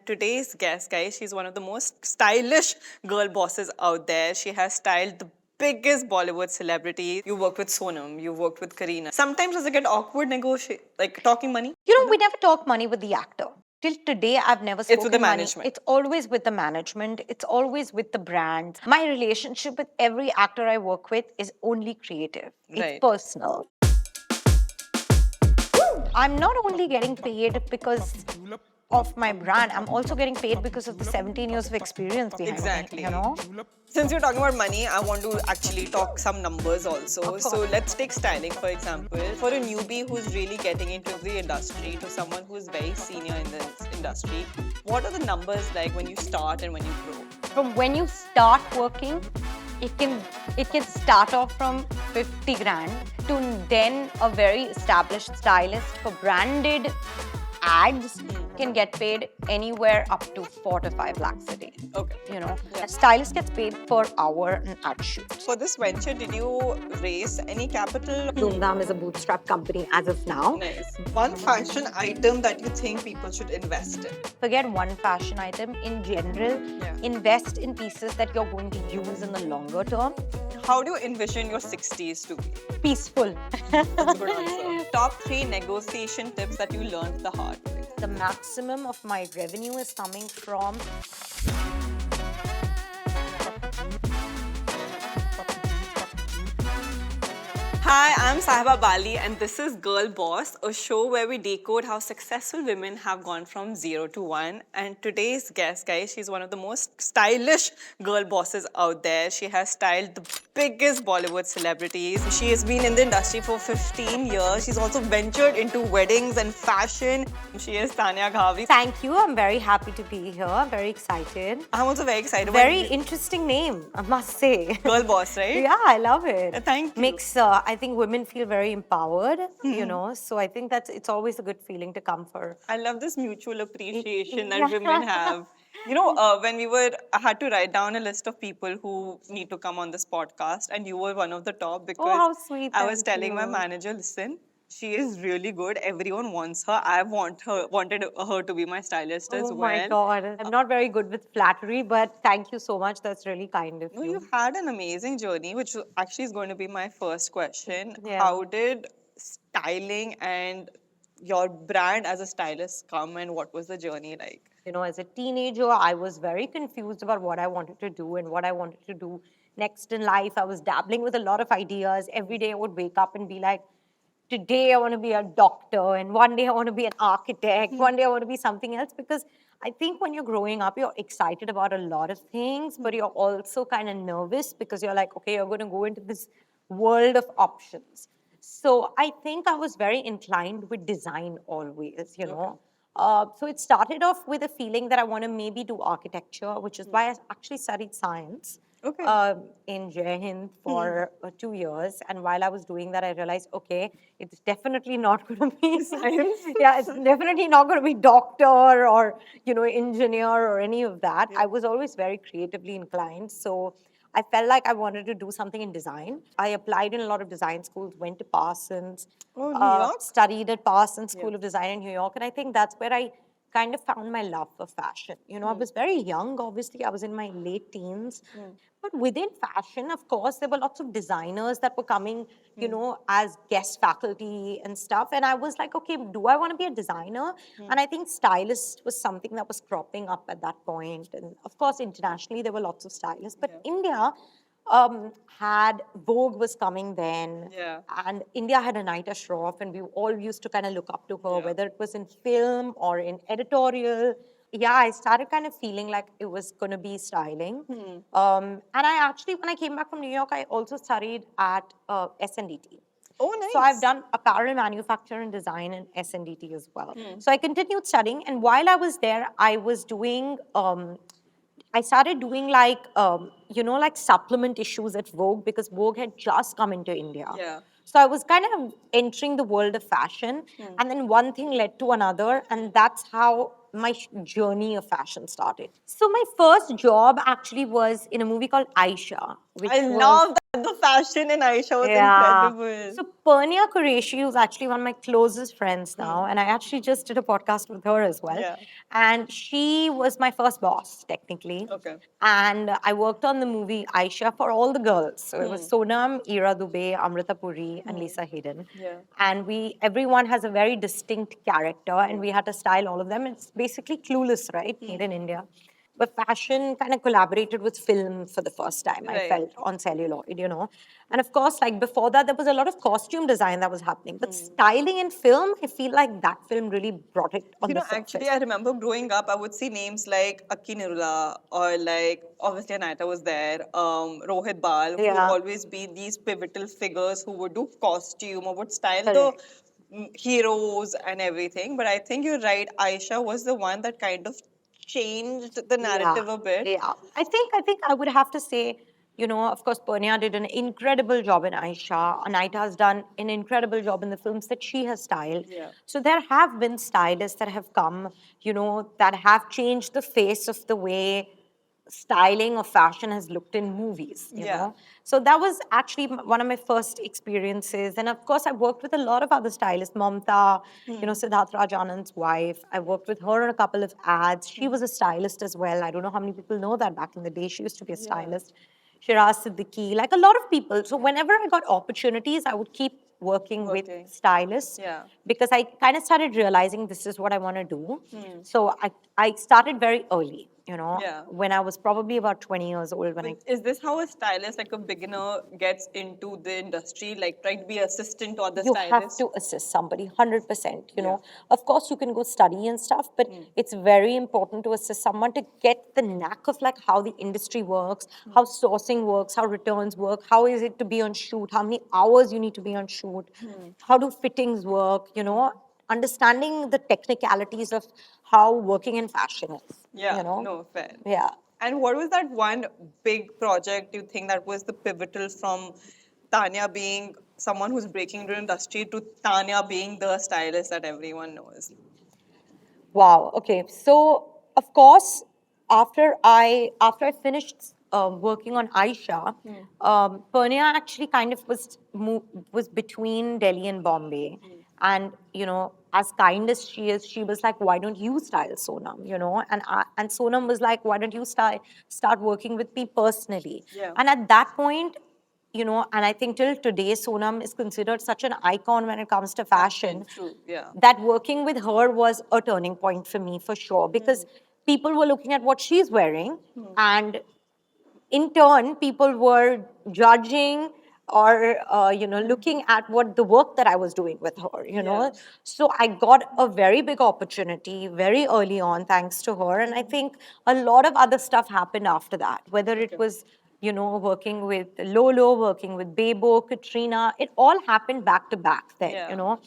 Today's guest, guys, she's one of the most stylish girl bosses out there. She has styled the biggest Bollywood celebrities. You worked with Sonam, you worked with Kareena. Sometimes does it get awkward like talking money? We never talk money with the actor. Till today, I've never It's with the spoken money. management. It's always with the management. It's always with the brand. My relationship with every actor I work with is only creative. It's Right. personal. I'm not only getting paid because of my brand, I'm also getting paid because of the 17 years of experience behind Exactly. me, you know? Since you're talking about money, I want to actually talk some numbers also. Of So course. let's take styling, for example. For a newbie who's really getting into the industry to someone who's very senior in this industry, what are the numbers like when you start and when you grow? From when you start working, it can start off from 50 grand to then a very established stylist for branded ads can get paid anywhere up to 4 to 5 lakhs a day. Okay. You know, Yeah. a stylist gets paid per hour an ad shoot. For this venture, did you raise any capital? Dhoomdham is a bootstrap company as of now. Nice. One fashion item that you think people should invest in? Forget one fashion item. In general, Yeah. invest in pieces that you're going to use in the longer term. How do you envision your 60s to be? Peaceful. That's a good answer. Top 3 negotiation tips that you learned the hard way. The maximum of my revenue is coming from Hi, I'm Sahiba Bali, and this is Girlboss, a show where we decode how successful women have gone from 0 to 1. And today's guest, guys, she's one of the most stylish girl bosses out there. She has styled the biggest Bollywood celebrities. She has been in the industry for 15 years. She's also ventured into weddings and fashion. She is Tanya Ghavri. Thank you. I'm very happy to be here. I'm very excited. I'm also very excited. Very interesting name, I must say. Girlboss, right? Yeah, I love it. Thank you. Makes I think women feel very empowered, you know. So I think it's always a good feeling to come for. I love this mutual appreciation that Yeah. women have. You know, I had to write down a list of people who need to come on this podcast, and you were one of the top because how sweet, I was thank telling my you. manager, listen, she is really good. Everyone wants her. I wanted her to be my stylist as Oh well. my God. I'm not very good with flattery, but thank you so much. That's really kind of No, you. you've had an amazing journey, which actually is going to be my first question. Yeah. How did styling and your brand as a stylist come, and what was the journey like? You know, as a teenager, I was very confused about what I wanted to do and what I wanted to do next in life. I was dabbling with a lot of ideas. Every day I would wake up and be like, today I want to be a doctor, and one day I want to be an architect, one day I want to be something else. Because I think when you're growing up, you're excited about a lot of things, but you're also kind of nervous because you're like, okay, you're going to go into this world of options. So I think I was very inclined with design always, you know. So it started off with a feeling that I want to maybe do architecture, which is why I actually studied science Okay. in Jai Hind for 2 years. And while I was doing that, I realized, okay, it's definitely not going to be Science? Yeah, it's definitely not going to be doctor or, you know, engineer or any of that. I was always very creatively inclined. So I felt like I wanted to do something in design. I applied in a lot of design schools, went to Parsons, Oh, New York? studied at Parsons School of Design in New York. And I think that's where I kind of found my love for fashion. You know, I was very young, obviously. I was in my late teens. But within fashion, of course, there were lots of designers that were coming, you know, as guest faculty and stuff. And I was like, okay, do I want to be a designer? And I think stylist was something that was cropping up at that point. And of course, internationally, there were lots of stylists. But India had Vogue was coming then. Yeah. And India had Anita Shroff, and we all used to kind of look up to her, Yeah. whether it was in film or in editorial. Yeah, I started kind of feeling like it was going to be styling. And I actually, when I came back from New York, I also studied at SNDT. Oh, nice. So I've done apparel manufacture and design in SNDT as well. So I continued studying, and while I was there, I was doing. I started doing like you know, like supplement issues at Vogue because Vogue had just come into India. Yeah. So I was kind of entering the world of fashion, and then one thing led to another, and that's how my journey of fashion started. So my first job actually was in a movie called Aisha, which I was love The fashion in Aisha was Yeah. incredible. So Pernia Qureshi is actually one of my closest friends now, and I actually just did a podcast with her as well. Yeah. And she was my first boss, technically. Okay. And I worked on the movie Aisha for all the girls. So it was Sonam, Ira Dubey, Amrita Puri, and Lisa Hayden. Yeah. And everyone has a very distinct character, and we had to style all of them. It's basically Clueless, right? Made in India. But fashion kind of collaborated with film for the first time, I Right. felt, on celluloid, you know. And of course, like before that, there was a lot of costume design that was happening. But styling in film, I feel like that film really brought it on the Actually, surface. I remember growing up, I would see names like Akki Nirula or like obviously Anita was there, Rohit Bal, who would Yeah, always be these pivotal figures who would do costume or would style the correct. heroes and everything. But I think you're right, Aisha was the one that kind of changed the Yeah, narrative a bit. yeah. I think I would have to say, you know, of course, Pernia did an incredible job in Aisha. Anaita has done an incredible job in the films that she has styled. Yeah. So there have been stylists that have come, you know, that have changed the face of the way styling or fashion has looked in movies, you Yeah. know. So that was actually one of my first experiences. And of course, I worked with a lot of other stylists. Mamta, you know, Siddharth Rajanan's wife. I worked with her on a couple of ads. She was a stylist as well. I don't know how many people know that back in the day. She used to be a stylist. Shiraz Siddiqui, like a lot of people. So whenever I got opportunities, I would keep working with Working. stylists Yeah. because I kind of started realizing this is what I want to do. So I started very early, you know, Yeah. when I was probably about 20 years old when I But is this how a stylist, like a beginner, gets into the industry? Like, try to be assistant or the you have stylist? to assist somebody 100%, you Yeah. know. Of course you can go study and stuff, but it's very important to assist someone to get the knack of like how the industry works, how sourcing works, how returns work, how is it to be on shoot, how many hours you need to be on shoot, how do fittings work, you know, understanding the technicalities of how working in fashion is, Yeah, you know. no, fair. Yeah. And what was that one big project you think that was the pivotal from Tanya being someone who's breaking into the industry to Tanya being the stylist that everyone knows? Wow. Okay. So of course, after I finished working on Aisha, Pernia actually kind of was between Delhi and Bombay, and you know, as kind as she is, she was like, "Why don't you style Sonam?" You know, and Sonam was like, "Why don't you start working with me personally?" Yeah. And at that point, you know, and I think till today, Sonam is considered such an icon when it comes to fashion True, yeah. that working with her was a turning point for me for sure because people were looking at what she's wearing and in turn people were judging or you know looking at what the work that I was doing with her, you know. Yeah. So I got a very big opportunity very early on thanks to her, and I think a lot of other stuff happened after that, whether it was, you know, working with Lolo, working with Bebo, Katrina. It all happened back to back then, Yeah. you know.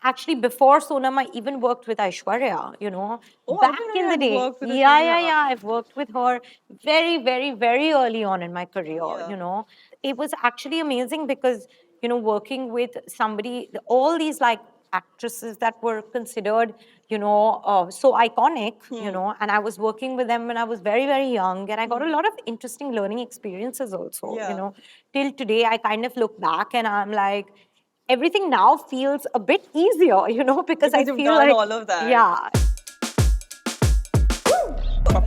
Actually, before Sonam, I even worked with Aishwarya, you know, Oh, I back didn't know in you the had day. worked with Yeah, yeah, Aishwarya. yeah. I've worked with her very, very, very early on in my career, Yeah. you know. It was actually amazing because, you know, working with somebody, all these like actresses that were considered, you know, so iconic, you know, and I was working with them when I was very, very young, and I got a lot of interesting learning experiences also, you Yeah. know. Till today, I kind of look back and I'm like, everything now feels a bit easier, you know, because I Because you've feel done like, all of that. yeah.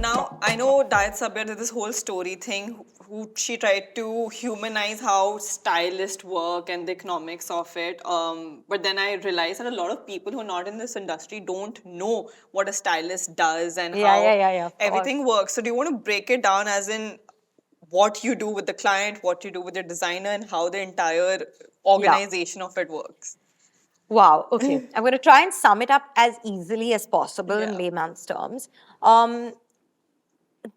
Now, I know Diet Sabir did this whole story thing, who she tried to humanize how stylists work and the economics of it. But then I realized that a lot of people who are not in this industry don't know what a stylist does and Yeah, yeah, how yeah, yeah, of course. everything works. So, do you want to break it down as in what you do with the client, what you do with your designer, and how the entire Yeah. organization of it works? Wow. Okay. I'm going to try and sum it up as easily as possible in Yeah. layman's terms.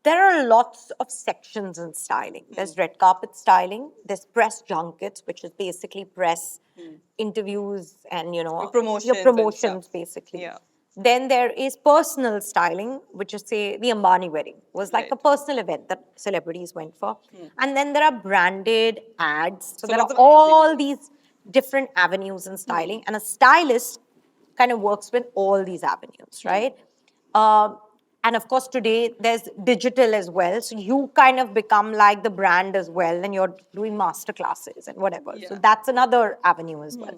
There are lots of sections in styling. There's red carpet styling. There's press junkets, which is basically press interviews and you know your Promotions and stuff. promotions basically. Yeah. Then there is personal styling, which is say the Ambani wedding was like a Right. personal event that celebrities went for. And then there are branded ads. So So there are lots of all avenues. these different avenues in styling, and a stylist kind of works with all these avenues, right? Um, and of course today there's digital as well, so you kind of become like the brand as well, and you're doing master classes and whatever. So Yeah. that's another avenue as well.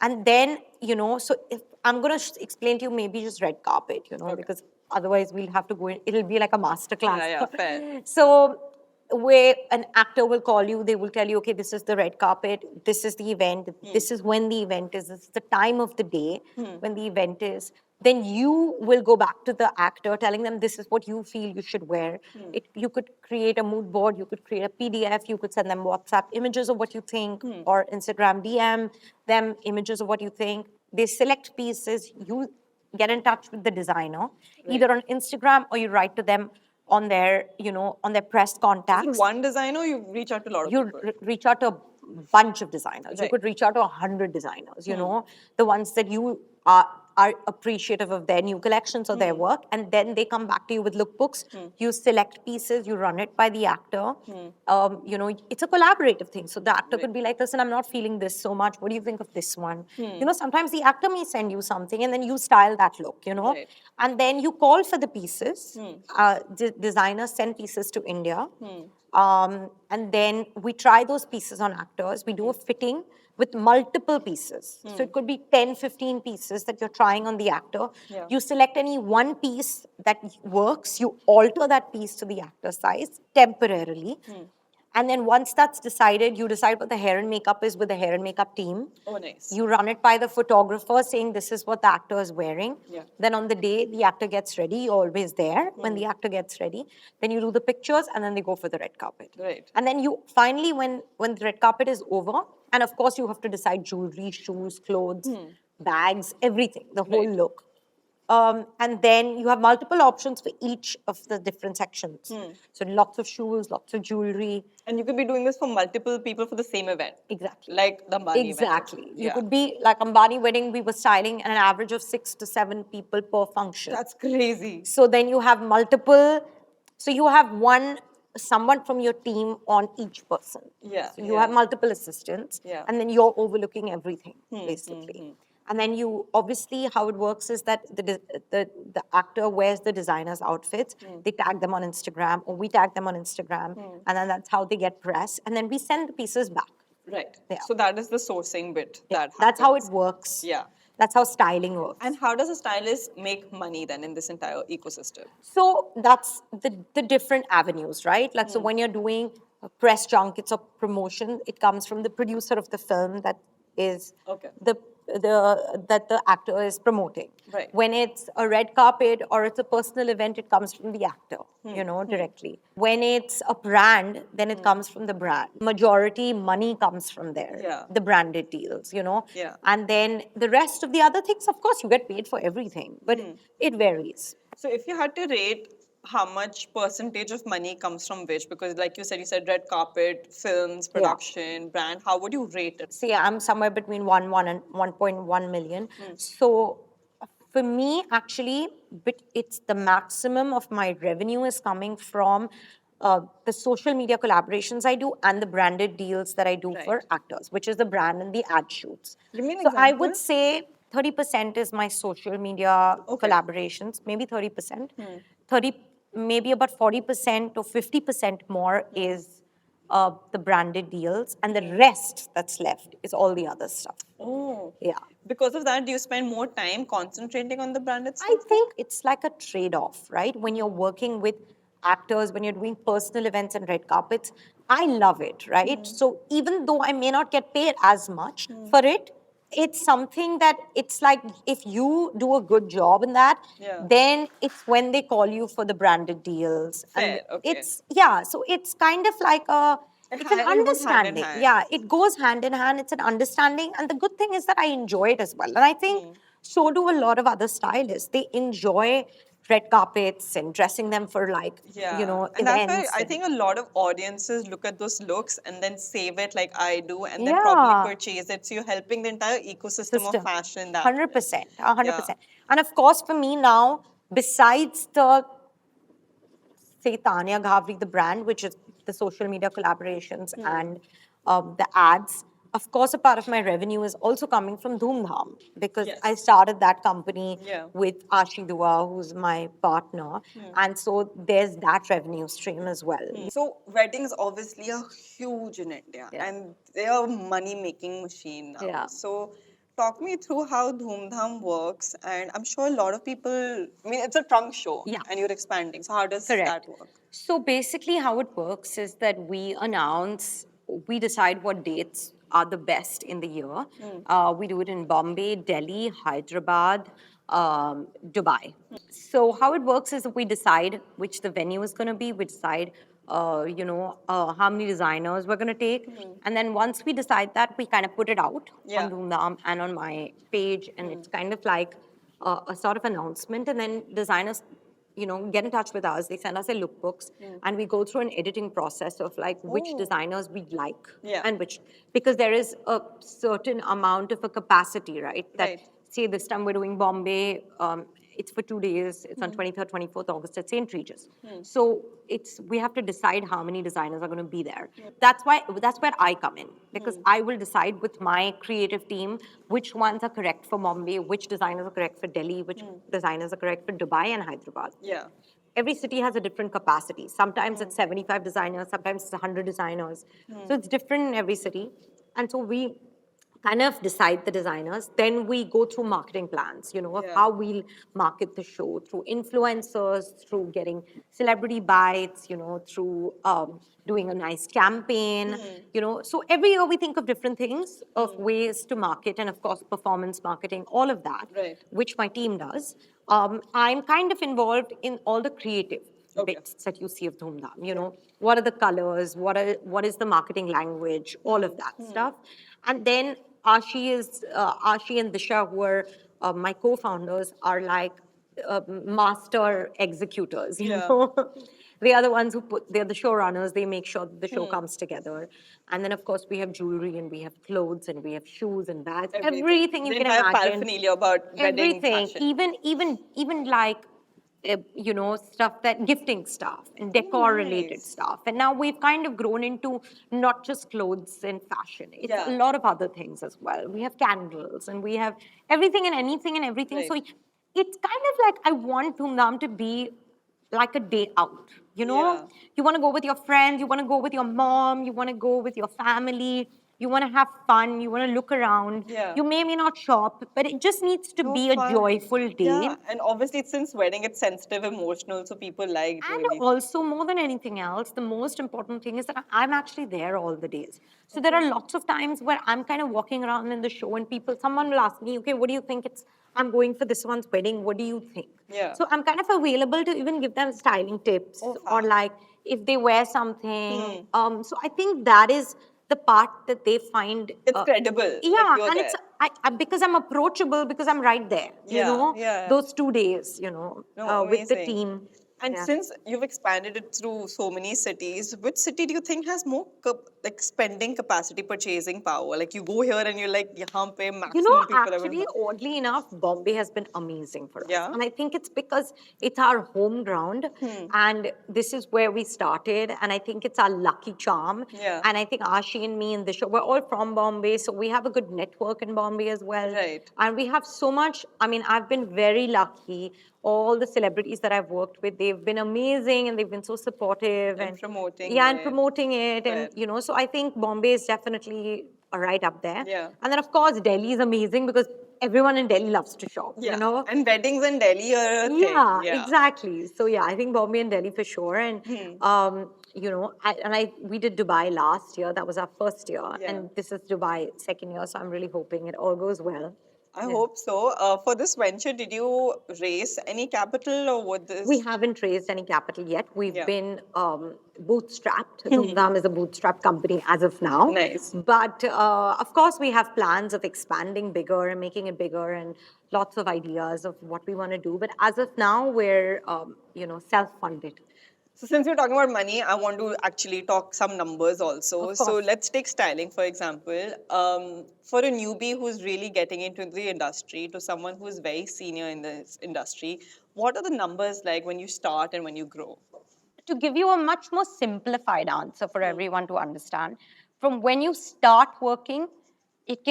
And then, so if I'm going to explain to you maybe just red carpet, Okay. because otherwise we'll have to go in, it'll be like a master class. Yeah, fair. So where an actor will call you, they will tell you, okay, this is the red carpet, this is the event, this is when the event is, this is the time of the day when the event is. Then you will go back to the actor telling them this is what you feel you should wear. You could create a mood board, you could create a PDF, you could send them WhatsApp images of what you think, or Instagram DM them images of what you think. They select pieces, you get in touch with the designer, either on Instagram or you write to them on their, on their press contacts. One designer, you reach out to a lot of You people. reach out to a bunch of designers. You Right. could reach out to 100 designers, the ones that you are appreciative of their new collections or their work. And then they come back to you with lookbooks. You select pieces, you run it by the actor. It's a collaborative thing. So the actor could be like, listen, I'm not feeling this so much. What do you think of this one? Sometimes the actor may send you something and then you style that look, Right. and then you call for the pieces. Designers send pieces to India. And then we try those pieces on actors. We do a fitting with multiple pieces. So it could be 10, 15 pieces that you're trying on the actor. Yeah. You select any one piece that works, you alter that piece to the actor's size temporarily. And then once that's decided, you decide what the hair and makeup is with the hair and makeup team. Oh, nice. You run it by the photographer saying this is what the actor is wearing. Yeah. Then on the day the actor gets ready, you're always there when the actor gets ready. Then you do the pictures and then they go for the red carpet. Right. And then you finally, when the red carpet is over, and of course you have to decide jewelry, shoes, clothes, bags, everything, the whole Right. look. And then you have multiple options for each of the different sections. So lots of shoes, lots of jewelry. And you could be doing this for multiple people for the same event. Exactly. Like the Ambani event. Exactly. You Yeah. could be like Ambani wedding, we were styling an average of 6 to 7 people per function. That's crazy. So then you have you have someone from your team on each person. Yeah, So you yeah. have multiple assistants. Yeah. And then you're overlooking everything, basically. And then obviously how it works is that the actor wears the designer's outfits. They tag them on Instagram, or we tag them on Instagram. And then that's how they get press. And then we send the pieces back. Right. Yeah. So that is the sourcing bit that That's how it happens. works. Yeah. That's how styling works. And how does a stylist make money then in this entire ecosystem? So that's the different avenues, right? Like, so when you're doing press junkets or promotion, it comes from the producer of the film that is Okay. that the actor is promoting. Right. When it's a red carpet or it's a personal event, it comes from the actor, directly. When it's a brand, then it comes from the brand. Majority money comes from there. Yeah. The branded deals, Yeah. And then the rest of the other things, of course, you get paid for everything, but it varies. So if you had to rate how much percentage of money comes from which, because like you said red carpet, films, production, brand, how would you rate it? See, I'm somewhere between 1 and 1.1 million. So for me, actually, it's the maximum of my revenue is coming from the social media collaborations I do and the branded deals that I do for Right. actors, which is the brand and the ad shoots. Give me an So I example. would say 30% is my social media collaborations, maybe 30%. 30, maybe about 40% or 50% more is the branded deals, and the rest that's left is all the other stuff. Oh. Yeah. Because of that, do you spend more time concentrating on the branded stuff? I think it's like a trade-off, right? When you're working with actors, when you're doing personal events and red carpets, I love it, right? So even though I may not get paid as much for it, it's something that it's like if you do a good job in that, Yeah. then it's when they call you for the branded deals. Fair, okay. So it's kind of like it's an It goes hand in understanding. hand. Yeah, it goes hand in hand. It's an understanding. And the good thing is that I enjoy it as well. And I think so do a lot of other stylists. They enjoy red carpets and dressing them for Yeah. events. And that's why I think a lot of audiences look at those looks and then save it like I do and then Yeah. probably purchase it. So you're helping the entire ecosystem of System. fashion. That 100%. 100%. And of course, for me now, besides say Tanya Ghavri, the brand, which is the social media collaborations and the ads, of course, a part of my revenue is also coming from Dhoom Dham because I Yes. started that company Yeah. with Ashi Dua, who's my partner. And so there's that revenue stream as well. So weddings obviously are huge in India, Yeah. and they are money making machine now. Yeah. So talk me through how Dhoom Dham works, and I'm sure a lot of people. I mean, it's a trunk show, Yeah. and you're expanding. So how does Correct. that work? So basically, how it works is that we decide what dates are the best in the year. We do it in Bombay, Delhi, Hyderabad, Dubai. So how it works is that we decide which the venue is going to be. We decide, how many designers we're going to take, and then once we decide that, we kind of put it out Yeah. on Dhoomdham and on my page, and it's kind of like a sort of announcement, and then designers get in touch with us. They send us their lookbooks, and we go through an editing process of like which Oh. designers we like Yeah. and which, because there is a certain amount of a capacity, right? That Right. say this time we're doing Bombay. It's for 2 days. It's on 23rd, 24th August at St. Regis. So we have to decide how many designers are going to be there. That's where I come in, because I will decide with my creative team which ones are correct for Bombay, which designers are correct for Delhi, which designers are correct for Dubai and Hyderabad. Yeah. Every city has a different capacity. Sometimes it's 75 designers, sometimes it's 100 designers. So it's different in every city. And so we kind of decide the designers. Then we go through marketing plans, of Yeah. how we'll market the show through influencers, through getting celebrity bites, through doing a nice campaign, So every year we think of different things, of ways to market, and of course, performance marketing, all of that, Right. which my team does. I'm kind of involved in all the creative bits that you see of Dhoom Dham. What are the colors? What is the marketing language? All of that stuff. And then Ashi and Disha, who are my co-founders, are like master executors. Yeah. They are the ones they're the showrunners. They make sure that the show comes together. And then, of course, we have jewelry and we have clothes and we have shoes and bags. Everything you The can entire imagine. paraphernalia about wedding Everything, fashion. even like stuff, that gifting stuff and decor related nice. stuff. And now we've kind of grown into not just clothes and fashion. It's Yeah. a lot of other things as well. We have candles and we have everything and anything and everything. Right. So it's kind of like I want Dhumdham to be like a day out. Yeah. You want to go with your friends, you want to go with your mom, you want to go with your family, you want to have fun, you want to look around. Yeah. You may not shop, but it just needs to be a fun. joyful day. Yeah, and obviously since wedding, it's sensitive, emotional, so people like And really. also, more than anything else, the most important thing is that I'm actually there all the days. So there are lots of times where I'm kind of walking around in the show, and someone will ask me, okay, what do you think I'm going for this one's wedding. What do you think? Yeah. So I'm kind of available to even give them styling tips, or like if they wear something. So I think that is the part that they find It's credible. Yeah, like you're and there. it's because I'm approachable, because I'm right there. Yeah. Those 2 days, No, with the amazing. team. And Yeah. since you've expanded it through so many cities, which city do you think has more like spending capacity, purchasing power? Like you go here and you're like, yahan pe maximum people are going Actually, to oddly enough, Bombay has been amazing for us. Yeah? And I think it's because it's our home ground, and this is where we started. And I think it's our lucky charm. Yeah. And I think Ashi and me and the show, we're all from Bombay. So we have a good network in Bombay as well. Right. And we have so much. I mean, I've been very lucky. All the celebrities that I've worked with, they've been amazing and they've been so supportive And promoting Yeah, and it. promoting it. And, Right. so I think Bombay is definitely right up there. Yeah. And then, of course, Delhi is amazing because everyone in Delhi loves to shop, Yeah. And weddings in Delhi are a thing. Yeah, Yeah. exactly. So yeah, I think Bombay and Delhi for sure. And we did Dubai last year. That was our first year, Yeah. and this is Dubai second year. So I'm really hoping it all goes well. I hope so. For this venture, did you raise any capital or what this? We haven't raised any capital yet. We've Yeah. been bootstrapped. Dhoomdham is a bootstrap company as of now. Nice. But of course, we have plans of expanding bigger and making it bigger, and lots of ideas of what we want to do. But as of now, we're self-funded. So since we're talking about money, I want to actually talk some numbers also. Of So course. let's take styling, for example. For a newbie who's really getting into the industry to someone who's very senior in this industry, what are the numbers like when you start and when you grow? To give you a much more simplified answer for everyone to understand, from when you start working it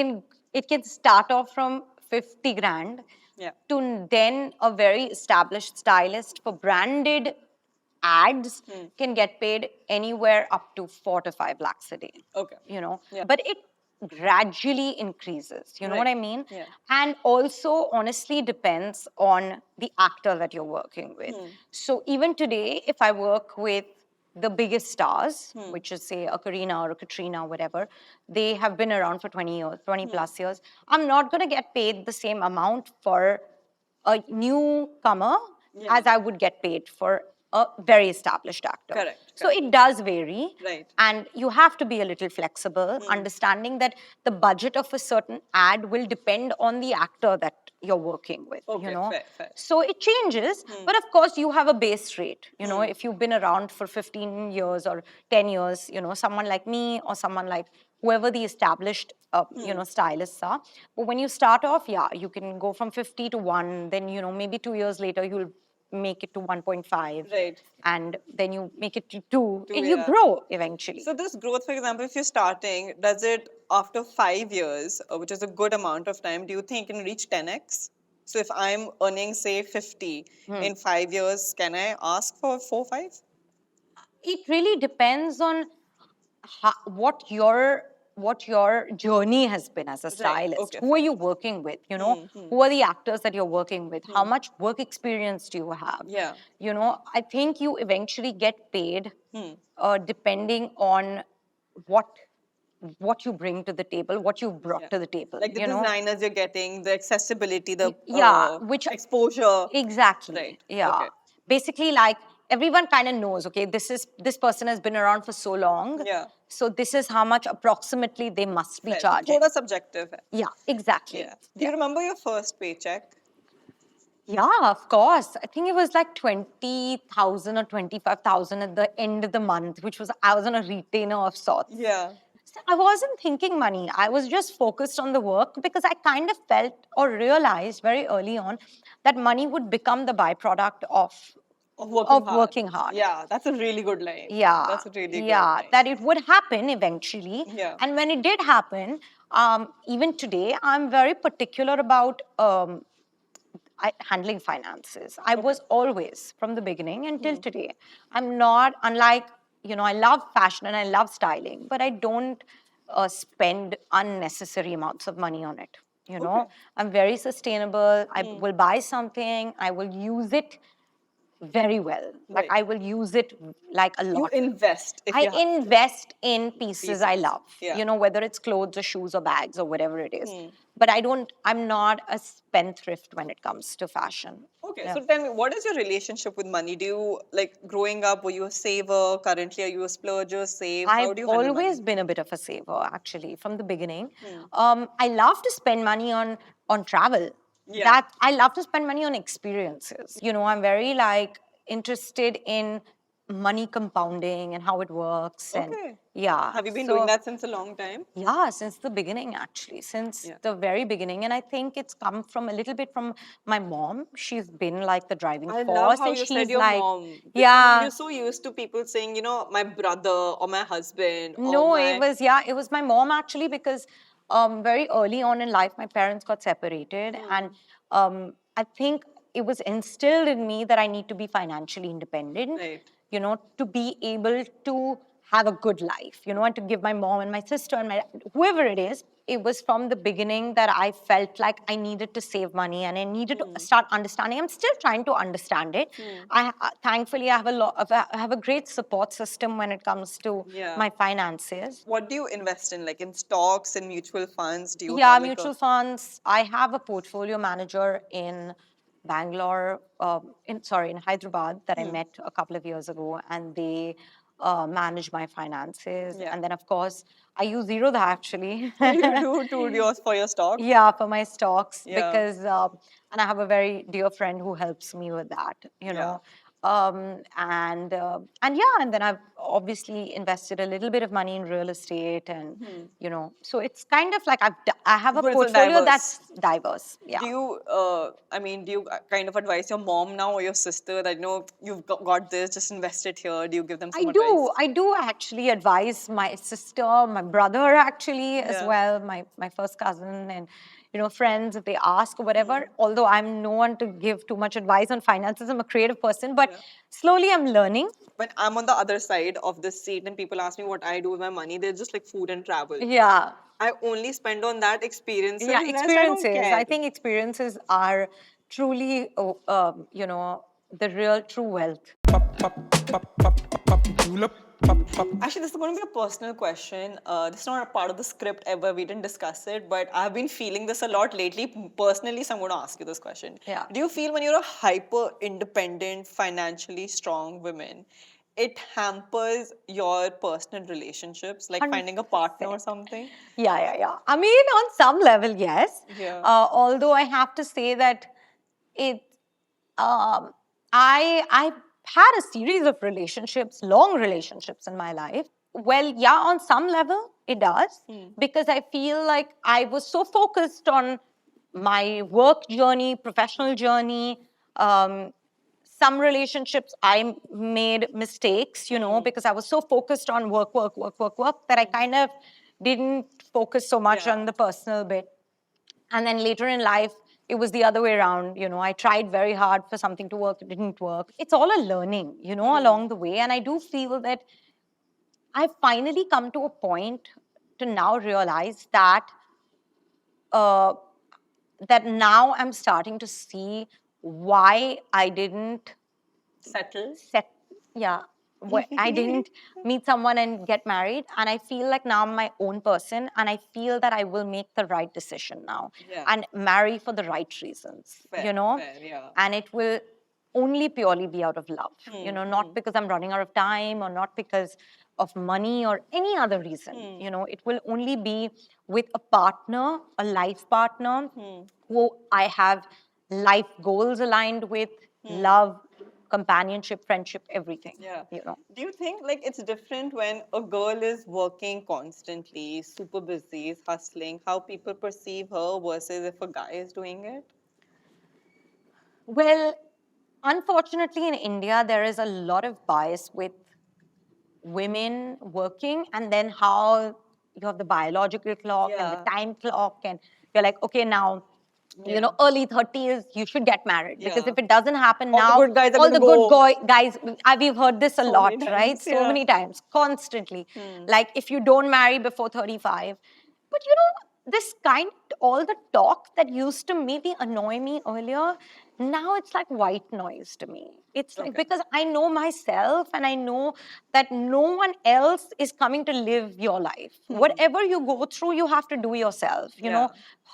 can start off from 50 grand Yeah. to then a very established stylist for branded ads can get paid anywhere up to 4 to 5 lakhs a day. Okay. Yeah. But it gradually increases. You know what Right. I mean? Yeah. And also, honestly, depends on the actor that you're working with. So even today, if I work with the biggest stars, which is say a Karina or a Katrina, whatever, they have been around for 20 years, 20 plus years. I'm not going to get paid the same amount for a newcomer as I would get paid for a very established actor. Correct, So correct. it does vary. Right. And you have to be a little flexible, understanding that the budget of a certain ad will depend on the actor that you're working with. Okay, fair, fair. So it changes, but of course you have a base rate. If you've been around for 15 years or 10 years, someone like me or someone like whoever the established stylists are. But when you start off, yeah, you can go from 50 to 1, then maybe 2 years later you'll make it to 1.5, Right. and then you make it to 2, and you yeah. grow eventually. So this growth, for example, if you're starting, does it after 5 years, which is a good amount of time, do you think you can reach 10x? So if I'm earning, say, 50 in 5 years, can I ask for 4, 5? It really depends on what your journey has been as a stylist. okay, Who are fair. you working with? Who are the actors that you're working with? How much work experience do you have? Yeah. I think you eventually get paid depending on what you bring to the table, what you've brought to the table. Like the designers you're getting, the accessibility, the Yeah, which exposure. exactly. Right. Yeah. Okay. Basically, like everyone kind of knows, okay, this person has been around for so long. Yeah. So this is how much approximately they must be Fair. charging. Thoda subjective. Yeah, exactly. Yeah. Do you remember your first paycheck? Yeah, of course. I think it was like 20,000 or 25,000 at the end of the month, which was I was on a retainer of sorts. Yeah. So I wasn't thinking money. I was just focused on the work because I kind of felt or realized very early on that money would become the byproduct of working hard. Yeah, that's a really good line. Yeah, That's a really good yeah, line. that it would happen eventually. Yeah. And when it did happen, even today, I'm very particular about handling finances. I was always, from the beginning until today. I'm not, unlike, I love fashion and I love styling, but I don't spend unnecessary amounts of money on it. I'm very sustainable. I will buy something, I will use it very well. Like Right. I will use it like a You lot. invest if I you have to. invest in pieces I love, Yeah. whether it's clothes or shoes or bags or whatever it is. But I'm not a spendthrift when it comes to fashion. Okay, Yeah. so tell me, what is your relationship with money? Do you, like, growing up, were you a saver? Currently, are you a splurger, save? How I've do you handle always money? been a bit of a saver, actually, from the beginning. I love to spend money on travel. Yeah. That I love to spend money on experiences. I'm very like interested in money compounding and how it works. And Okay. yeah. Have you been so- doing that since a long time? Yeah, since the beginning, actually, since Yeah. the very beginning. And I think it's come from a little bit from my mom. She's been like the driving I force. love how and you she's said your like, mom. Because Yeah. You're so used to people saying, my brother or my husband. No, or my... it was my mom actually, because very early on in life, my parents got separated. And I think it was instilled in me that I need to be financially independent, Right. To be able to have a good life, and to give my mom and my sister and whoever it is. It was from the beginning that I felt like I needed to save money and I needed to start understanding. I'm still trying to understand it. Thankfully, I have a great support system when it comes to Yeah. my finances. What do you invest in? Like in stocks and mutual funds? Do you Yeah, have like mutual funds. I have a portfolio manager in Bangalore, in Hyderabad, that I met a couple of years ago, and they manage my finances. Yeah. And then, of course, I use Zerodha actually. you do yours for your stocks? Yeah, for my stocks, Yeah. because and I have a very dear friend who helps me with that. Yeah. And yeah, and then I've obviously invested a little bit of money in real estate, and so it's kind of like I have a But it's a portfolio diverse. that's diverse. Yeah. Do you, I mean, do you kind of advise your mom now or your sister that, you've got this, just invest it here? Do you give them some advice? I do actually advise my sister, my brother actually as Yeah. well, my first cousin, and friends if they ask or whatever. Although I'm no one to give too much advice on finances, I'm a creative person, but Yeah. slowly I'm learning. When I'm on the other side of the seat and people ask me what I do with my money, they're just like food and travel. Yeah. I only spend on that experiences, Yeah, rest I don't experiences. care. I think experiences are truly, the real true wealth. Actually, this is going to be a personal question. This is not a part of the script ever. We didn't discuss it, but I've been feeling this a lot lately personally, so I'm going to ask you this question. Yeah. Do you feel when you're a hyper independent, financially strong woman, it hampers your personal relationships, like finding a partner or 100%. something? Yeah. I mean, on some level, yes. Yeah. Although I have to say that it, um, I had a series of relationships, long relationships in my life. Well, yeah, on some level it does, because I feel like I was so focused on my work journey, professional journey. Some relationships I made mistakes, because I was so focused on work that I kind of didn't focus so much Yeah. on the personal bit. And then later in life, it was the other way around. I tried very hard for something to work, it didn't work. It's all a learning, along the way. And I do feel that I've finally come to a point to now realize uh, that now I'm starting to see why I didn't Settle. set, yeah, I didn't meet someone and get married. And I feel like now I'm my own person, and I feel that I will make the right decision now Yeah. and marry for the right reasons, Fair, yeah. and it will only purely be out of love, not because I'm running out of time or not because of money or any other reason. It will only be with a partner, a life partner who I have life goals aligned with, love, companionship, friendship, everything. Yeah. Do you think like it's different when a girl is working constantly, super busy, is hustling, how people perceive her versus if a guy is doing it? Well, unfortunately, in India, there is a lot of bias with women working, and then how you have the biological clock and the Yeah. time clock, and you're like, okay, now, Yeah. early 30s, you should get married, because Yeah. if it doesn't happen All the now, good guys are all gonna the good go guys, we've heard this a so many lot, right? times. So Yeah. many times, constantly. Like, if you don't marry before 35, but this kind, all the talk that used to maybe annoy me earlier, now it's like white noise to me. It's like, Okay. because I know myself, and I know that no one else is coming to live your life. Whatever you go through, you have to do yourself, Yeah.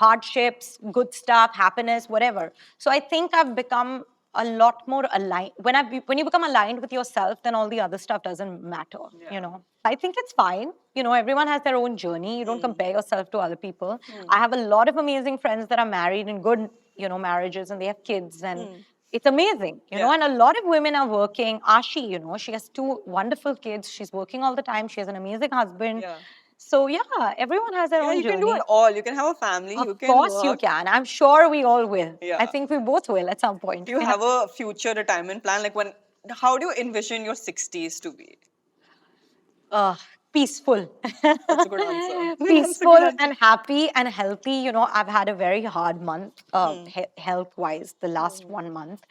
hardships, good stuff, happiness, whatever. So I think I've become a lot more aligned. When you become aligned with yourself, then all the other stuff doesn't matter, Yeah. I think it's fine. Everyone has their own journey. You don't compare yourself to other people. I have a lot of amazing friends that are married in good, marriages, and they have kids, and it's amazing, Yeah. and a lot of women are working. Ashi, she has two wonderful kids. She's working all the time. She has an amazing husband. Yeah. So yeah, everyone has their Yeah, own you can do it journey. all. You can have a family, you Of can course you work. can. I'm sure we all will. I Yeah. think we both will at some point. Do you have a future retirement plan? Like how do you envision your 60s to be? uh, peaceful. That's a good answer. That's a good Peaceful answer. and happy and healthy. I've had a very hard month, health wise, the last 1 month.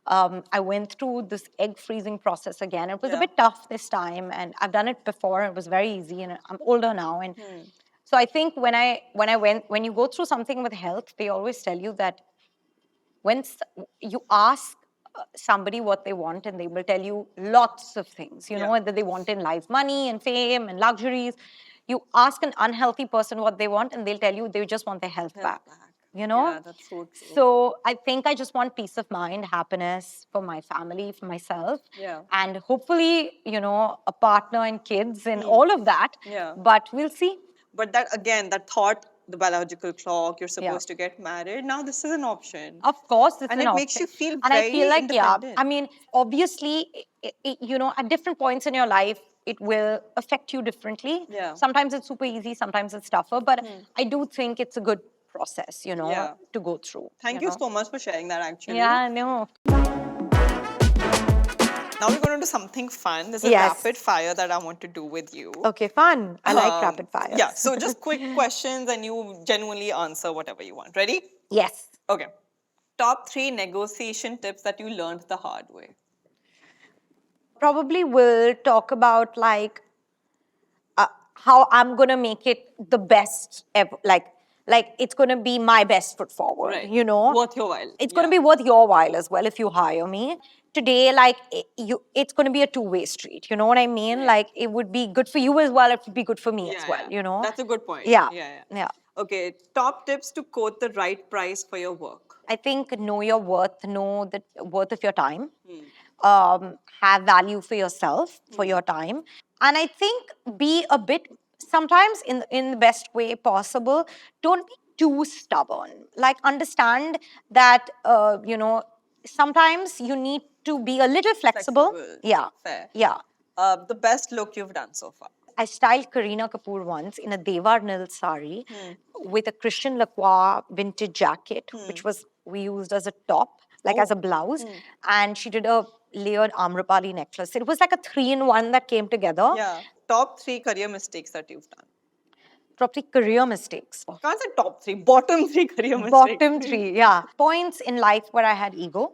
I went through this egg freezing process again. It was a Yeah. bit tough this time, and I've done it before. It was very easy, and I'm older now. And so I think when you go through something with health, they always tell you that when you ask somebody what they want, and they will tell you lots of things, Yeah. and that they want in life, money and fame and luxuries. You ask an unhealthy person what they want, and they'll tell you they just want their health Health back. back. you know Yeah, that's so true. so I think I just want peace of mind, happiness for my family, for myself, Yeah. and hopefully, a partner and kids and all of that. Yeah. But we'll see. But that again, that thought the biological clock, you're Yeah. supposed to get married. Now this is an option. Of course, it's And an it makes option. you feel And I feel very like, yeah, independent. I mean, obviously, you know, at different points in your life, it will affect you differently. Yeah. Sometimes it's super easy, sometimes it's tougher, but I do think it's a good process, you know, Yeah. to go through. Thank you know? so much for sharing that actually. Yeah, no. Now we're going to do something fun. There's a Yes. rapid fire that I want to do with you. Okay, fun. I like rapid fires. Yeah, so just quick questions and you genuinely answer whatever you want. Ready? Yes. Okay. Top 3 negotiation tips that you learned the hard way. Probably will talk about like how I'm gonna make it the best ever. Like it's gonna be my best foot forward. Right. You know, Worth your while. it's gonna Yeah. be worth your while as well if you hire me. Today, like it's gonna be a two-way street. You know what I mean? Right. Like it would be good for you as well. It would be good for me as Yeah, well. yeah. You know. That's a good point. Yeah. Yeah. Yeah. Okay, top tips to quote the right price for your work. I think know your worth, know the worth of your time, have value for yourself, for your time. And I think be a bit, sometimes in the best way possible, don't be too stubborn. Like understand that, you know, sometimes you need to be a little flexible. Yeah. Fair. Yeah. The best look you've done so far. I styled Kareena Kapoor once in a Devar Nil sari with a Christian Lacroix vintage jacket, which was we used as a top, like as a blouse, and she did a layered Amrapali necklace. It was like a 3-in-1 that came together. Yeah. Top 3 career mistakes that you've done. Probably career mistakes. Can't say top 3, bottom 3 career mistakes. Bottom 3, yeah. Points in life where I had ego.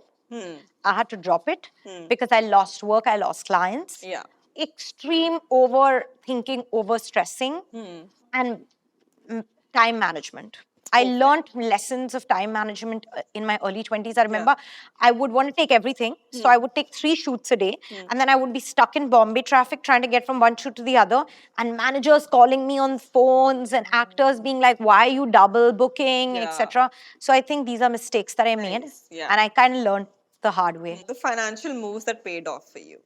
I had to drop it because I lost work, I lost clients. Yeah. Extreme overthinking, overstressing, and time management. I learned lessons of time management in my early 20s. I remember I would want to take everything. So I would take 3 shoots a day. And then I would be stuck in Bombay traffic trying to get from one shoot to the other. And managers calling me on phones and actors being like, why are you double booking, Yeah. etc. So I think these are mistakes that I made. Nice. Yeah. And I kind of learned the hard way. The financial moves that paid off for you.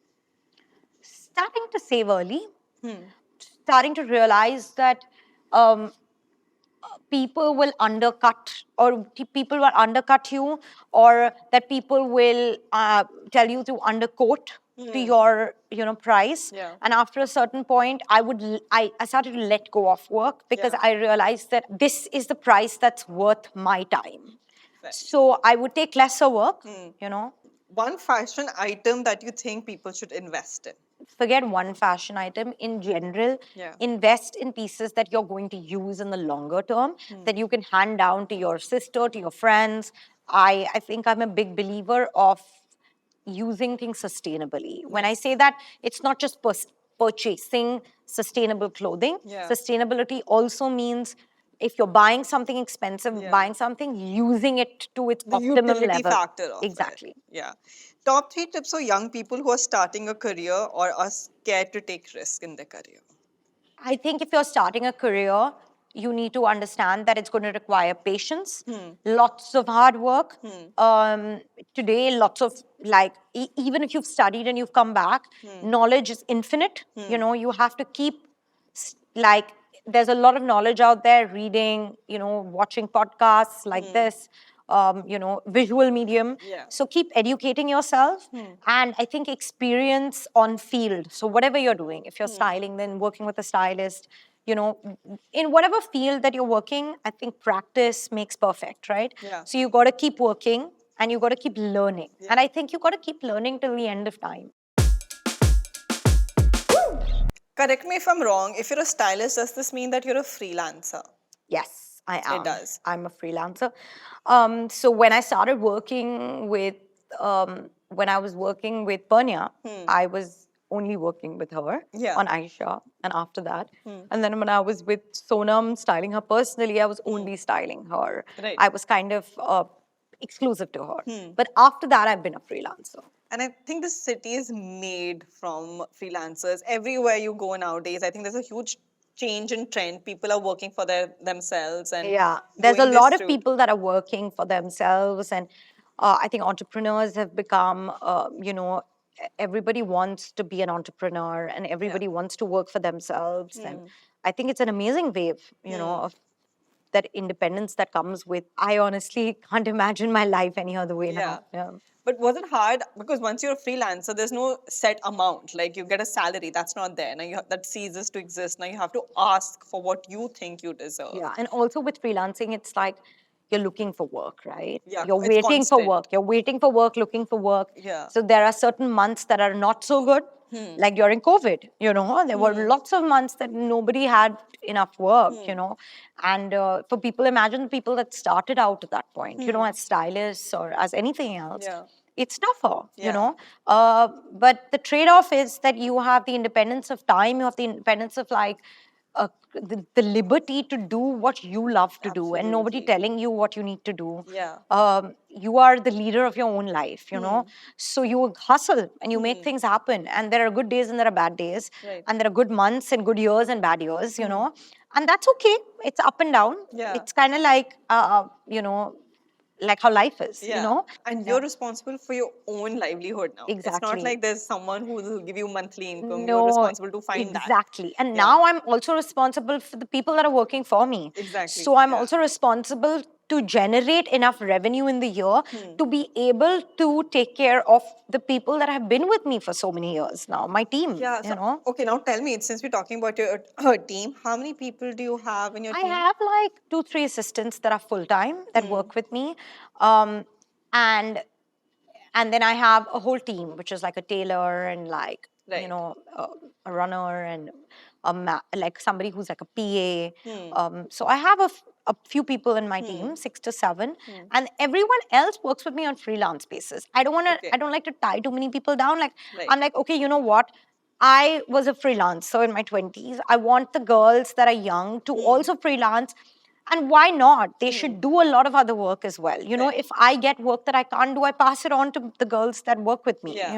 Starting to save early. Starting to realize that people will undercut or people will undercut you, or that people will tell you to underquote to your price. Yeah. And after a certain point I started to let go of work because Yeah. I realized that this is the price that's worth my time. Fair. So I would take lesser work. One fashion item that you think people should invest in. Forget one fashion item. In general, Yeah. invest in pieces that you're going to use in the longer term, that you can hand down to your sister, to your friends. I think I'm a big believer of using things sustainably. When I say that, it's not just purchasing sustainable clothing. Yeah. Sustainability also means if you're buying something expensive, Yeah. buying something, using it to its The optimum utility level. factor of Exactly. it. Yeah. Top 3 tips for young people who are starting a career or are scared to take risk in their career. I think if you're starting a career, you need to understand that it's going to require patience, lots of hard work. Today, lots of even if you've studied and you've come back, knowledge is infinite. You have to keep there's a lot of knowledge out there, reading, watching podcasts like this, visual medium. Yeah. So keep educating yourself. And I think experience on field. So whatever you're doing, if you're styling, then working with a stylist, in whatever field that you're working, I think practice makes perfect, right? Yeah. So you got to keep working and you got to keep learning. And I think you got to keep learning till the end of time. Correct me if I'm wrong. If you're a stylist, does this mean that you're a freelancer? Yes, I am. It does. I'm a freelancer. So when I started working with, when I was working with Panya, I was only working with her on Aisha, and after that. And then when I was with Sonam styling her personally, I was only styling her. Right. I was kind of exclusive to her. But after that, I've been a freelancer. And I think the city is made from freelancers. Everywhere you go nowadays, I think there's a huge change in trend. People are working for themselves and Yeah, there's a going this lot of route. people that are working for themselves, and I think entrepreneurs have become, everybody wants to be an entrepreneur, and everybody wants to work for themselves, and I think it's an amazing wave, of that independence that comes with, I honestly can't imagine my life any other way Yeah. now. Yeah. But was it hard? Because once you're a freelancer, there's no set amount. Like you get a salary, that's not there. Now that ceases to exist. Now you have to ask for what you think you deserve. Yeah, and also with freelancing, it's like you're looking for work, right? Yeah, You're it's waiting for constant. work. You're waiting for work, looking for work. Yeah. So there are certain months that are not so good, like during COVID, there were lots of months that nobody had enough work, And for people, imagine the people that started out at that point, as stylists or as anything else. Yeah. It's tougher, Yeah. But the trade-off is that you have the independence of time, you have the independence of like the liberty to do what you love to do and nobody Absolutely. telling you what you need to do. Yeah. You are the leader of your own life, So you hustle and you make things happen. And there are good days and there are bad days. Right. And there are good months and good years and bad years, And that's okay. It's up and down. Yeah. It's kind of like, like how life is, Yeah. And Yeah. you're responsible for your own livelihood now. It's not Exactly. like there's someone who will give you monthly income. You're No, responsible to find that. exactly. And Yeah. now I'm also responsible for the people that are working for me. Exactly, So I'm yeah. also responsible to generate enough revenue in the year to be able to take care of the people that have been with me for so many years now, my team, Yeah. So, okay, now tell me, since we're talking about your team, how many people do you have in your I team? have like 2, 3 assistants that are full time that work with me. And and then I have a whole team, which is like a tailor and like Right. a runner and like somebody who's like a PA. So I have a few people in my team, 6 to 7, and everyone else works with me on freelance basis. I don't want to. Okay. I don't like to tie too many people down. Like Right. I'm like, okay, you know what? I was a freelancer in my 20s. I want the girls that are young to also freelance. And why not? They should do a lot of other work as well. Right. If I get work that I can't do, I pass it on to the girls that work with me, Yeah.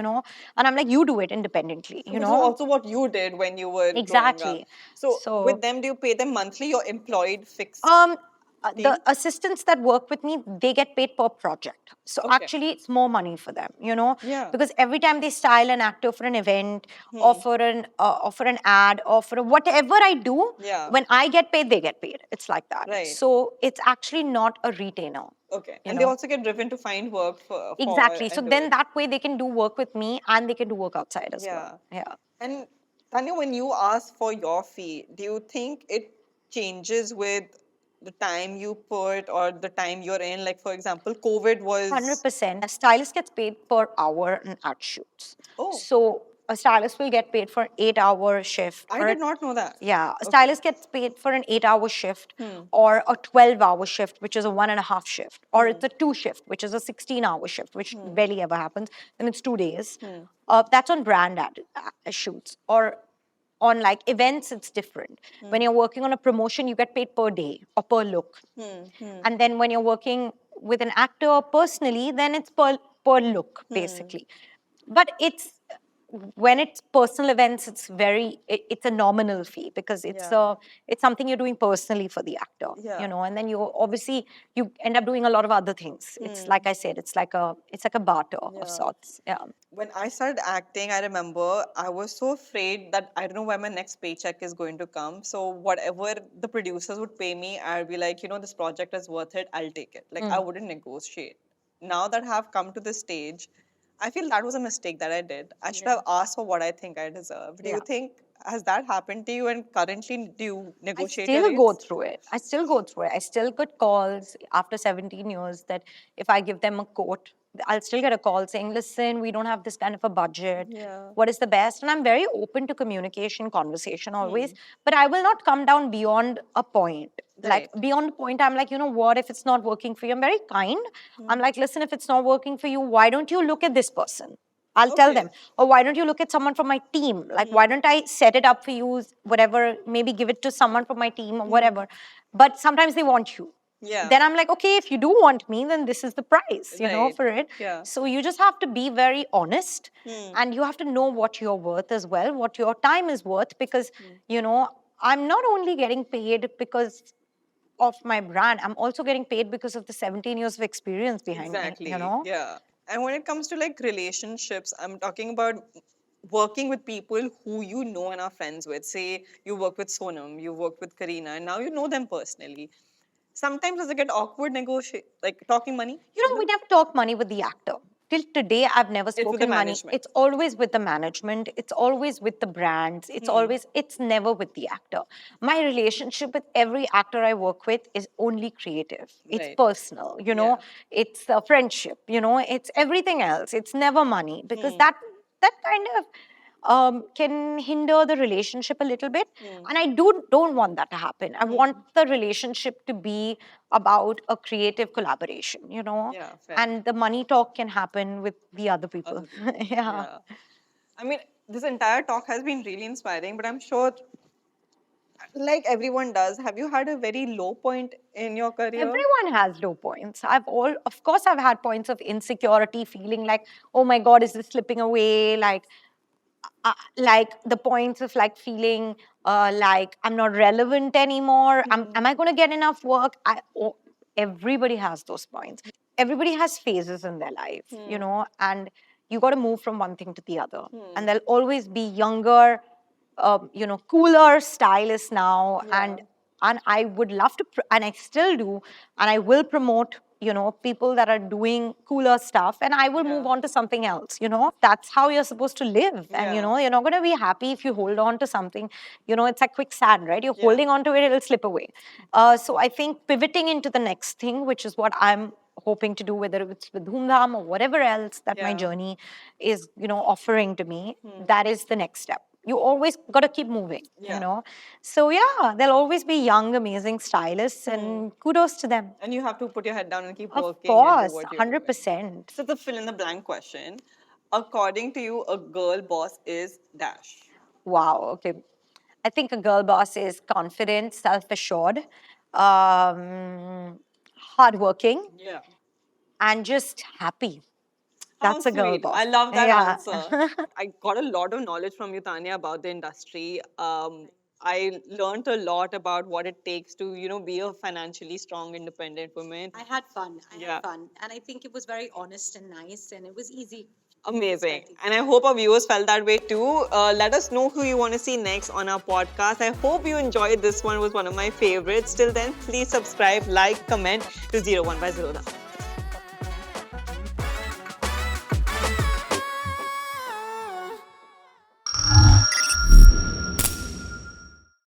And I'm like, you do it independently, Which is also what you did when you were growing up. Exactly. So, So, with them, do you pay them monthly or employed fixed Um, team? the assistants that work with me, they get paid per project. So Okay. actually, it's more money for them, Yeah. because every time they style an actor for an event, or for an ad, or for whatever I do, Yeah. when I get paid, they get paid. It's like that. Right. So it's actually not a retainer. Okay. You And they know? also get driven to find work for Exactly. So and do then it. that way they can do work with me and they can do work outside as Yeah. well. Yeah. And Tanya, when you ask for your fee, do you think it changes with the time you put or the time you're in? Like, for example, COVID was. 100%. A stylist gets paid per hour in ad shoots. Oh. So a stylist will get paid for an 8 hour shift. I did not know that. Yeah, a Okay. stylist gets paid for an 8 hour shift or a 12 hour shift, which is a 1.5 shift, or it's a 2 shift, which is a 16 hour shift, which barely ever happens. Then it's 2 days. That's on brand shoots. Or on like events, it's different. When you're working on a promotion, you get paid per day or per look. And then when you're working with an actor personally, then it's per look, basically. But when it's personal events, it's a nominal fee because Yeah. it's something you're doing personally for the actor, Yeah. And then you end up doing a lot of other things. It's like I said, it's like a barter of sorts. Yeah. When I started acting, I remember I was so afraid that I don't know where my next paycheck is going to come. So whatever the producers would pay me, I'd be like, this project is worth it. I'll take it. Like I wouldn't negotiate. Now that I've come to this stage, I feel that was a mistake that I did. I should have asked for what I think I deserve. Do you Yeah. think has that happened to you? And currently, do you I negotiate your still go rates? through it. I still go through it. I still get calls after 17 years that if I give them a quote, I'll still get a call saying, listen, we don't have this kind of a budget. Yeah. What is the best? And I'm very open to communication, conversation always, but I will not come down beyond a point. Like Right. beyond the point, I'm like, you know what, if it's not working for you, I'm very kind. I'm like, listen, if it's not working for you, why don't you look at this person? I'll tell Okay. them. Or why don't you look at someone from my team? Like, why don't I set it up for you, whatever, maybe give it to someone from my team or whatever. But sometimes they want you. Yeah. Then I'm like, okay, if you do want me, then this is the price, Right. for it. Yeah. So you just have to be very honest and you have to know what you're worth as well, what your time is worth, because, I'm not only getting paid because of my brand, I'm also getting paid because of the 17 years of experience behind me, Exactly. Yeah. And when it comes to like relationships, I'm talking about working with people who you know and are friends with. Say you work with Sonam, you work with Karina, and now you know them personally. sometimes does it get awkward negotiate like talking money? We never talk money with the actor. Till today, I've never It's with the spoken money. management. It's always with the management. It's always with the brands. It's never with the actor. My relationship with every actor I work with is only creative. It's Right. personal, it's a friendship, it's everything else. It's never money because that kind of can hinder the relationship a little bit. And I don't want that to happen. I want the relationship to be about a creative collaboration, Yeah, fair. and the money talk can happen with the other people. Yeah. Yeah. I mean, this entire talk has been really inspiring, but I'm sure, like everyone does, have you had a very low point in your career? Everyone has low points. Of course, I've had points of insecurity, feeling like, oh my God, is this slipping away? Like the points of like feeling like I'm not relevant anymore. Am I going to get enough work? Everybody has those points. Everybody has phases in their life, and you got to move from one thing to the other. And there'll always be younger, cooler stylists now, and I would love to, and I still do, and I will promote, people that are doing cooler stuff, and I will move on to something else. That's how you're supposed to live, and you're not going to be happy if you hold on to something. It's like quicksand, right? You're holding on to it, it'll slip away. So I think pivoting into the next thing, which is what I'm hoping to do, whether it's with Dhoomdham or whatever else that my journey is, offering to me, that is the next step. You always got to keep moving, So yeah, there'll always be young, amazing stylists, and kudos to them. And you have to put your head down and keep Of working course, and do what you're doing. 100%. So the fill in the blank question. According to you, a girl boss is dash. Wow, okay. I think a girl boss is confident, self-assured, hardworking, Yeah. and just happy. How That's a girl sweet. boss. I love that Yeah. answer. I got a lot of knowledge from you, Tanya, about the industry. I learned a lot about what it takes to, be a financially strong, independent woman. I had fun. I Yeah. had fun. And I think it was very honest and nice and it was easy. Amazing. And I hope our viewers felt that way too. Let us know who you want to see next on our podcast. I hope you enjoyed this one. It was one of my favorites. Till then, please subscribe, like, comment to 01 by 0